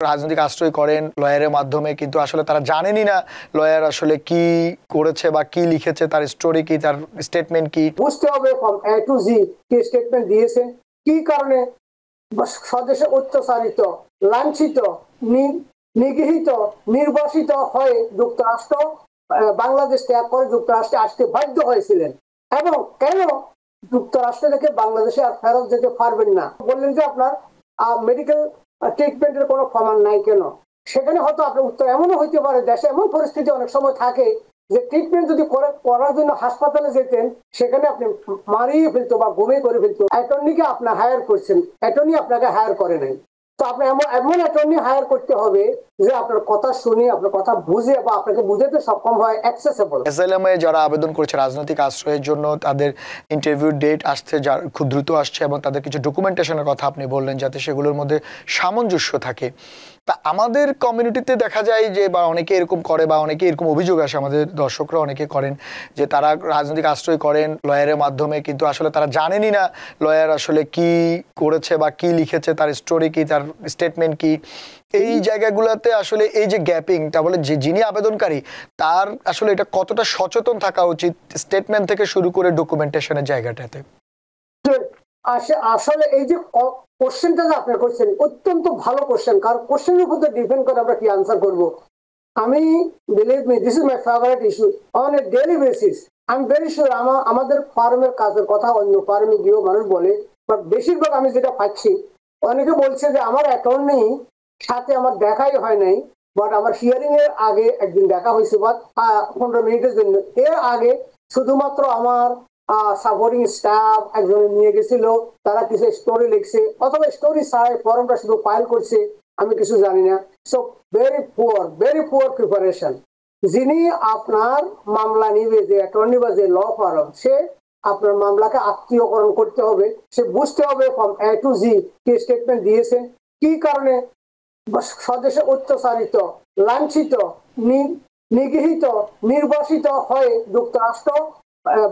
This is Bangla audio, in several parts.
রাজনৈতিক আশ্রয় করেন লয়ারের মাধ্যমে, কিন্তু আসলে তারা জানেনই না লয়ার আসলে কি করেছে বা কি লিখেছে, তার স্টোরি কি, তার স্টেটমেন্ট কি। বুঝতে হবে ফ্রম এ টু জি কি স্টেটমেন্ট দিয়েছেন, কি কারণে স্বদেশে অত্যাচারিত, লাঞ্ছিত, নিগৃহীত, নির্বাসিত হয়ে যুক্তরাষ্ট্র বাংলাদেশ ত্যাগ করে যুক্তরাষ্ট্রে আসতে বাধ্য হয়েছিলেন, এবং কেন যুক্তরাষ্ট্র থেকে বাংলাদেশে আর ফেরত যেতে পারবেন না। বললেন যে আপনার মেডিকেল ট্রিটমেন্টের কোনো প্রমাণ নাই কেন। সেখানে হয়তো আপনার উত্তর এমনও হইতে পারে, দেশে এমন পরিস্থিতি অনেক সময় থাকে যে ট্রিটমেন্ট যদি করার জন্য হাসপাতালে যেতেন, সেখানে আপনি মারিয়ে ফেলতো বা ঘুমিয়ে করে ফেলতো। অ্যাটর্নিকে আপনি হায়ার করছেন, অ্যাটর্নি আপনাকে হায়ার করে নাই। তো আপনি এমন অ্যাটর্নি হায়ার করতে হবে যে আপনার কথা শুনে, আপনার কথা বুঝে বা আপনাকে বুঝাতে সক্ষম হয়, অ্যাক্সেসেবল। এসএলএমএ যারা আবেদন করেছে রাজনৈতিক আশ্রয়ের জন্য, তাদের ইন্টারভিউ ডেট আসছে, যার খুব দ্রুত আসছে, এবং তাদের কিছু ডকুমেন্টেশনের কথা আপনি বললেন যাতে সেগুলোর মধ্যে সামঞ্জস্য থাকে। তা আমাদের কমিউনিটিতে দেখা যায় যে, বা অনেকে এরকম করে, বা অনেকে এরকম অভিযোগ আসে, আমাদের দর্শকরা অনেকে করেন যে তারা রাজনৈতিক আশ্রয় করেন লয়ারের মাধ্যমে, কিন্তু আসলে তারা জানেনই না লয়ার আসলে কি করেছে বা কি লিখেছে, তার স্টোরি কি, তার স্টেটমেন্ট কি। এই জায়গাগুলোতে আসলে এই যে গ্যাপিং, তাহলে যে যিনি আবেদনকারী তার আসলে এটা কতটা সচেতন থাকা উচিত স্টেটমেন্ট থেকে শুরু করে ডকুমেন্টেশনের জায়গাটাতে। আসলে এই যে কোশ্চেনটা যে আপনি করছেন অত্যন্ত ভালো কোশ্চেন, কারণ কোশ্চেনের উপর ডিপেন্ড করে আমরা কি আনসার করব। আমি believe me, this is my favourite issue on a daily basis. আমি ভেরি শিওর আমাদের ফার্মের কাজের কথা অন্য ফার্মে গিয়েও মানুষ বলে, বাট বেশিরভাগ আমি যেটা পাচ্ছি, অনেকে বলছে যে আমার অ্যাটর্নি সাথে আমার দেখাই হয় নাই, বাট আমার হিয়ারিং এর আগে একদিন দেখা হয়েছে, বা 15 মিনিটের জন্য। এর আগে শুধুমাত্র আমার সাপোর্টিং স্টাফ একজনে নিয়ে গেছিল, তারা কিছু স্টোরি লিখছে, অথবা স্টোরি ছাড়াই ফর্মটা শুধু ফাইল করছে, আমি কিছু জানি না। So very poor preparation. যিনি আপনার মামলা নিবে, যে অ্যাটর্নি বা যে ল ফার্ম, সে আপনার মামলাকে আত্মীয়করণ করতে হবে, সে বুঝতে হবে ফ্রম এ টু জি কি স্টেটমেন্ট দিয়েছেন, কি কারণে স্বদেশে অত্যাচারিত, লাঞ্ছিত, নিগৃহীত, নির্বাসিত হয়ে যুক্তরাষ্ট্র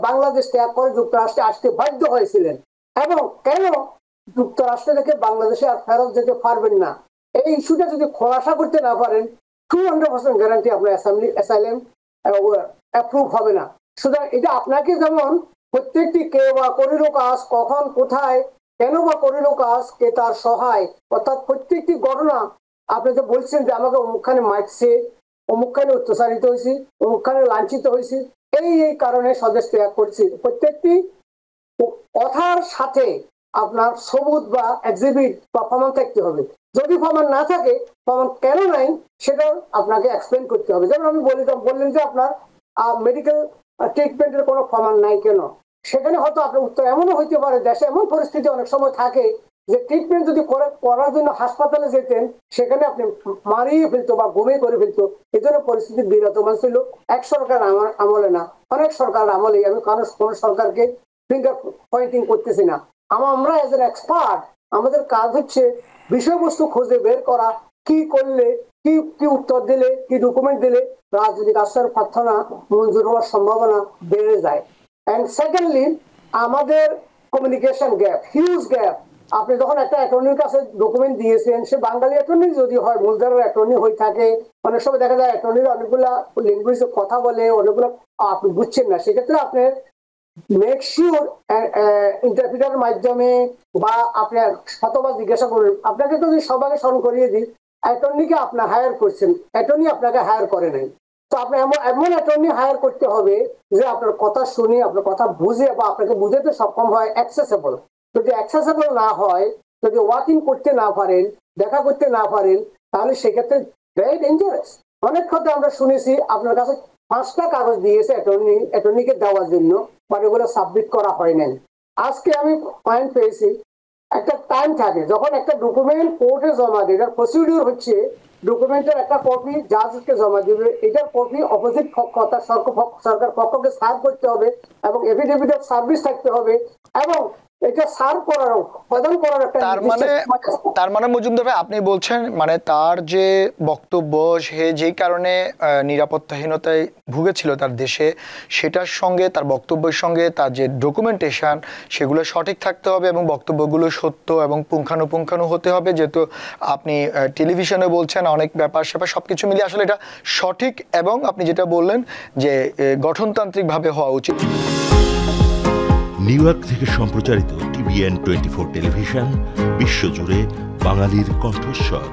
বাংলাদেশ ত্যাগ করে যুক্তরাষ্ট্রে আসতে বাধ্য হয়েছিলেন, এবং কেন যুক্তরাষ্ট্র থেকে বাংলাদেশে আর ফেরত যেতে পারবেন না। এই ইস্যুটা যদি খোলাসা করতে না পারেন, 200% গ্যারান্টি আপনার অ্যাসাইলাম অ্যাপ্রুভ হবে না। সুতরাং এটা আপনাকে যেমন প্রত্যেকটি কে বা করিল কাজ, কখন, কোথায়, কেন বা করিল কাজ, কে তার সহায়, অর্থাৎ প্রত্যেকটি ঘটনা আপনি যে বলছেন যে আমাকে অমুকখানে মারছে, অমুকখানে অত্যাচারিত হয়েছি, অমুকখানে লাঞ্ছিত হয়েছি, এই কারণে স্বদেশ ত্যাগ করছি, প্রত্যেকটি কথার সাথে আপনার সবুজ বা এক্সিবিট বা প্রমাণ থাকতে হবে। যদি প্রমাণ না থাকে, প্রমাণ কেন নাই সেটা আপনাকে এক্সপ্লেন করতে হবে। যেমন আমি বললেন যে আপনার মেডিকেল ট্রিটমেন্টের কোনো প্রমাণ নাই কেন। সেখানে হয়তো আপনার উত্তর এমনও হইতে পারে, দেশে এমন পরিস্থিতি অনেক সময় থাকে যে ট্রিটমেন্ট যদি করার জন্য হাসপাতালে যেতেন, সেখানে আপনি মারিয়ে ফেলতো বা ঘুমিয়ে করে ফেলতো। এই জন্য পরিস্থিতি বিরাজমান ছিল। এক সরকার আমলে না, অনেক সরকার আমলে। আমি কোন সরকারকে ফিঙ্গার পয়েন্টিং করতেছি না। আমরা এজ এন এক্সপার্ট, আমাদের কাজ হচ্ছে বিষয়বস্তু খুঁজে বের করা, কি করলে, কি কি উত্তর দিলে, কি ডকুমেন্ট দিলে রাজনৈতিক আশ্রয়ের প্রার্থনা মঞ্জুর হওয়ার সম্ভাবনা বেড়ে যায়। এন্ড সেকেন্ডলি, আমাদের কমিউনিকেশন গ্যাপ, হিউজ গ্যাপ। আপনি যখন একটা অ্যাটর্নির কাছে ডকুমেন্ট দিয়েছেন, সে বাঙালি অ্যাটর্নি যদি হয়, মূলধারার অ্যাটর্নি হয়ে থাকে, অনেক সময় দেখা যায় অ্যাটর্নির অনেকগুলা ল্যাঙ্গুয়েজে কথা বলে, অনেকগুলো আপনি বুঝছেন না। সেক্ষেত্রে আপনি মেক শিওর ইন্টারপ্রিটারের মাধ্যমে বা আপনার শতবার জিজ্ঞাসা করুন। আপনাকে তো সবাইকে স্মরণ করিয়ে দিই, অ্যাটর্নিকে আপনার হায়ার করছেন, অ্যাটর্নি আপনাকে হায়ার করে নাই। তো আপনি এমন অ্যাটর্নি হায়ার করতে হবে যে আপনার কথা শুনে, আপনার কথা বুঝে বা আপনাকে বুঝাতে সক্ষম হয়, অ্যাক্সেসেবল। যদি অ্যাক্সেসেবল না হয়, যদি ওয়াক ইন করতে না পারেন, দেখা করতে না পারেন, তাহলে সেক্ষেত্রে ভেরি ডেঞ্জারাস। অনেক ক্ষেত্রে আমরা শুনেছি আপনার কাছে 5টা কাগজ দিয়েছে অ্যাটর্নিকে দেওয়ার জন্য, বাট এগুলো সাবমিট করা হয় নাই। আজকে আমি পয়েন্ট পেয়েছি, একটা টাইম থাকে যখন একটা ডকুমেন্ট কোর্টে জমা দেয়, এটার প্রসিডিউর হচ্ছে ডকুমেন্টের একটা কপি জাজকে জমা দিবে, এটার কপি অপোজিট পক্ষ অর্থাৎ সরকার পক্ষকে সার্ভ করতে হবে, এবং এফিডেভিট অফ সার্ভিস থাকতে হবে, এবং এটা সার্ভ করার প্রদান করার একটা তার মানে মজুমদার ভাই আপনি বলছেন মানে তার যে বক্তব্য সে যেই কারণে নিরাপত্তাহীনতায় ভুগেছিল তার দেশে, সেটার সঙ্গে তার বক্তব্যের সঙ্গে তার যে ডকুমেন্টেশন সেগুলো সঠিক থাকতে হবে এবং বক্তব্যগুলো সত্য এবং পুঙ্খানুপুঙ্খানু হতে হবে। যেহেতু আপনি টেলিভিশনে বলছেন অনেক ব্যাপার স্যাপার সবকিছু মিলিয়ে আসলে এটা সঠিক এবং আপনি যেটা বললেন যে গঠনতান্ত্রিকভাবে হওয়া উচিত। নিউ ইয়র্ক থেকে সম্প্রচারিত TVN 24 টেলিভিশন বিশ্বজুড়ে বাঙালির কণ্ঠস্বর।